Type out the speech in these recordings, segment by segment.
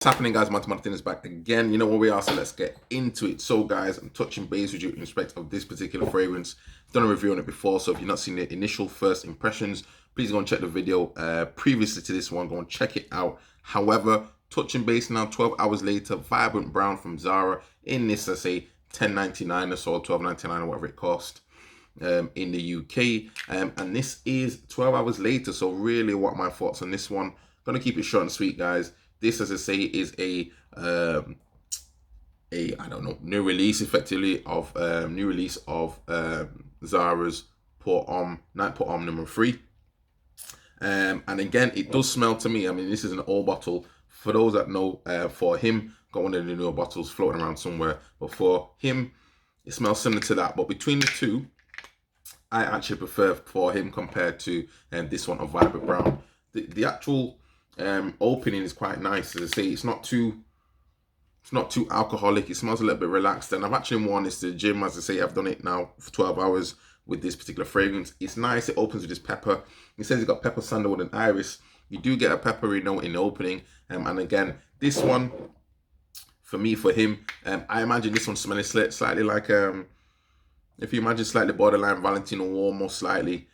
What's happening, guys? Martin is back again. You know where we are, so let's get into it. So guys, I'm touching base with you in respect of this particular fragrance. I've done a review on it before, so if you've not seen the initial first impressions, please go and check the video previously to this one. Go and check it out. However, touching base now 12 hours later, Vibrant Brown from ZARA in this, I say $10.99 or so, $12.99 or whatever it cost in the UK, and this is 12 hours later. So really, what are my thoughts on this one? Gonna keep it short and sweet, guys. This, as I say, is a I don't know, new release effectively of Zara's Pour Homme Night Pour Homme number 3. And again, it does smell to me. I mean, this is an old bottle. For those that know, for him, got one of the newer bottles floating around somewhere. But for him, it smells similar to that. But between the two, I actually prefer For Him compared to this one of Vibrant Brown. The actual opening is quite nice. As I say, it's not too alcoholic. It smells a little bit relaxed, and I've actually worn this to the gym. As I say, I've done it now for 12 hours with this particular fragrance. It's nice. It opens with this pepper. It says it's got pepper, sandalwood, and iris. You do get a peppery note in the opening, and again, this one for me, for him, I imagine this one smelling slightly like if you imagine slightly borderline Valentino almost slightly,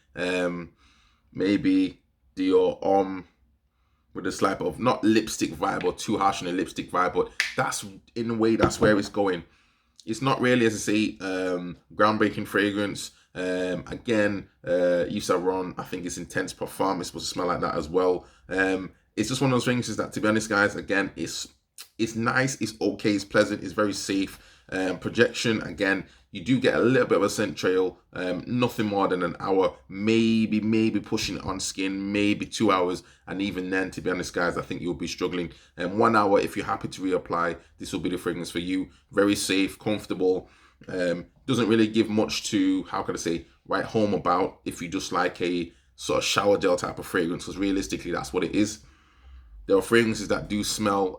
maybe Dior with a slight of not lipstick vibe or too harsh on a lipstick vibe, but that's in a way that's where it's going. It's not really, as I say, groundbreaking fragrance. Again, Yves Saint Laurent, I think it's intense parfum. It's supposed to smell like that as well. It's just one of those fragrances that, to be honest, guys, again, it's nice, it's okay, it's pleasant, it's very safe. Projection, again, you do get a little bit of a scent trail, nothing more than an hour, maybe pushing it on skin, maybe 2 hours, and even then, to be honest, guys, I think you'll be struggling. 1 hour, if you're happy to reapply, this will be the fragrance for you. Very safe, comfortable, doesn't really give much to, how can I say, write home about if you just like a sort of shower gel type of fragrance, because realistically, that's what it is. There are fragrances that do smell,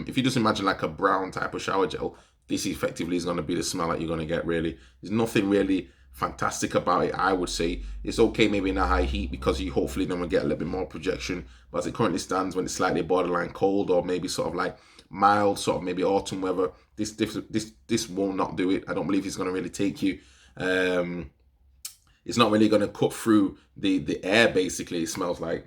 if you just imagine like a brown type of shower gel, this effectively is going to be the smell that you're going to get, really. There's nothing really fantastic about it, I would say. It's okay maybe in a high heat because you hopefully then will get a little bit more projection. But as it currently stands, when it's slightly borderline cold or maybe sort of like mild, sort of maybe autumn weather, this will not do it. I don't believe it's going to really take you. It's not really going to cut through the air, basically, it smells like.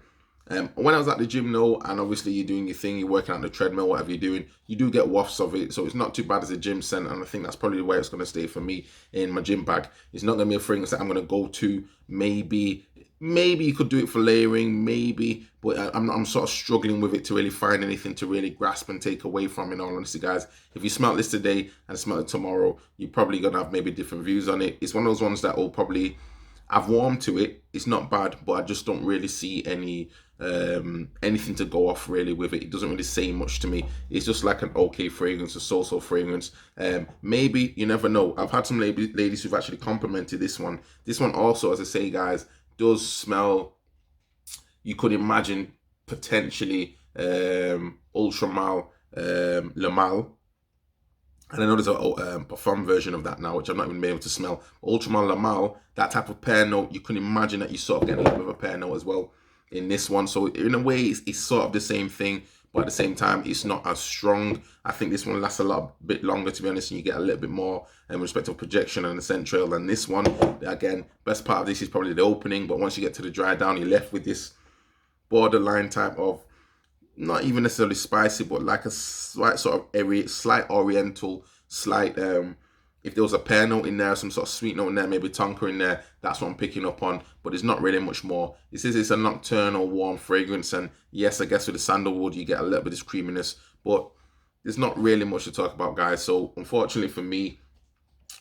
When I was at the gym, though, and obviously you're doing your thing, you're working on the treadmill, whatever you're doing, you do get wafts of it, so it's not too bad as a gym scent, and I think that's probably where it's going to stay for me in my gym bag. It's not going to be a fragrance that I'm going to go to. Maybe you could do it for layering, maybe, but I'm sort of struggling with it to really find anything to really grasp and take away from, in all honesty, guys. If you smell this today and smell it tomorrow, you're probably going to have maybe different views on it. It's one of those ones that will probably, I've warmed to it. It's not bad, but I just don't really see anything to go off really with it. It doesn't really say much to me. It's just like an okay fragrance, a so-so fragrance. Maybe, you never know. I've had some ladies who've actually complimented this one. This one also, as I say, guys, does smell, you could imagine potentially Ultramal Le Mal. And I know there's a parfum version of that now, which I'm not even able to smell. Ultramal Le Mal, that type of pear note, you can imagine that you sort of get a little bit of a pear note as well in this one. So in a way, it's sort of the same thing, but at the same time, it's not as strong. I think this one lasts a bit longer, to be honest, and you get a little bit more in respect of projection and the scent trail than this one. Again, best part of this is probably the opening, but once you get to the dry down, you're left with this borderline type of, not even necessarily spicy, but like a slight sort of airy, slight oriental, slight, if there was a pear note in there, some sort of sweet note in there, maybe tonka in there, that's what I'm picking up on, but there's not really much more. It says it's a nocturnal warm fragrance, and yes, I guess with the sandalwood, you get a little bit of this creaminess, but there's not really much to talk about, guys. So unfortunately for me,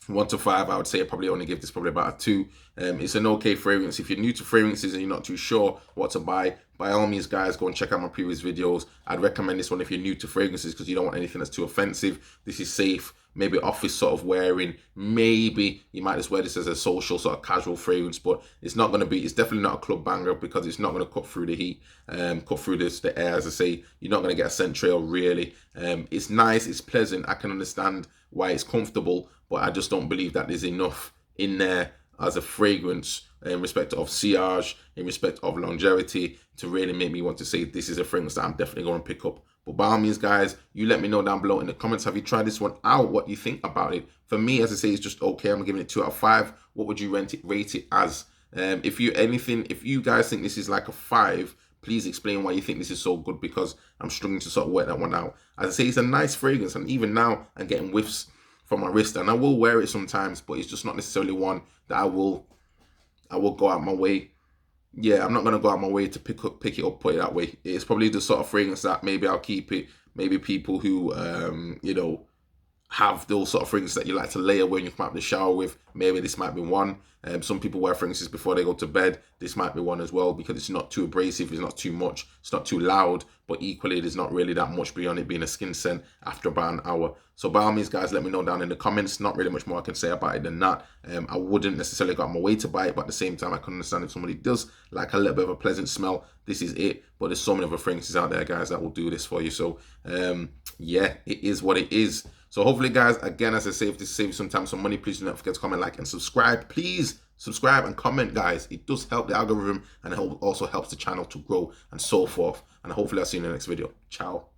from 1 to 5, I would say I probably only give this probably about a 2. It's an okay fragrance. If you're new to fragrances and you're not too sure what to buy, by all means, guys, go and check out my previous videos. I'd recommend this one if you're new to fragrances because you don't want anything that's too offensive. This is safe, maybe office sort of wearing. Maybe you might just wear this as a social sort of casual fragrance, but it's not going to be, it's definitely not a club banger because it's not going to cut through the heat, cut through the air, as I say. You're not going to get a scent trail, really. It's nice, it's pleasant. I can understand why it's comfortable, but I just don't believe that there's enough in there as a fragrance in respect of sillage, in respect of longevity, to really make me want to say this is a fragrance that I'm definitely going to pick up But by all means, guys, you let me know down below in the comments. Have you tried this one out? What do you think about it? For me, as I say, it's just okay. I'm giving it 2 out of 5. What would you rate it as? If you guys think this is like a 5, please explain why you think this is so good, because I'm struggling to sort of work that one out. As I say, it's a nice fragrance, and even now I'm getting whiffs from my wrist, and I will wear it sometimes, but it's just not necessarily one that I will go out my way. Yeah, I'm not gonna go out my way to pick it up, put it that way. It's probably the sort of fragrance that maybe I'll keep it. Maybe people who have those sort of fragrances that you like to layer when you come out of the shower with. Maybe this might be one. Some people wear fragrances before they go to bed. This might be one as well, because it's not too abrasive, it's not too much, it's not too loud, but equally there's not really that much beyond it being a skin scent after about an hour. So by all means, guys, let me know down in the comments. Not really much more I can say about it than that. I wouldn't necessarily go out my way to buy it, but at the same time, I can understand if somebody does like a little bit of a pleasant smell, this is it. But there's so many other fragrances out there, guys, that will do this for you. So yeah, it is what it is. So hopefully, guys, again, as I say, if this saves you some time, some money, please do not forget to comment, like, and subscribe. Please subscribe and comment, guys. It does help the algorithm, and it also helps the channel to grow and so forth. And hopefully I'll see you in the next video. Ciao.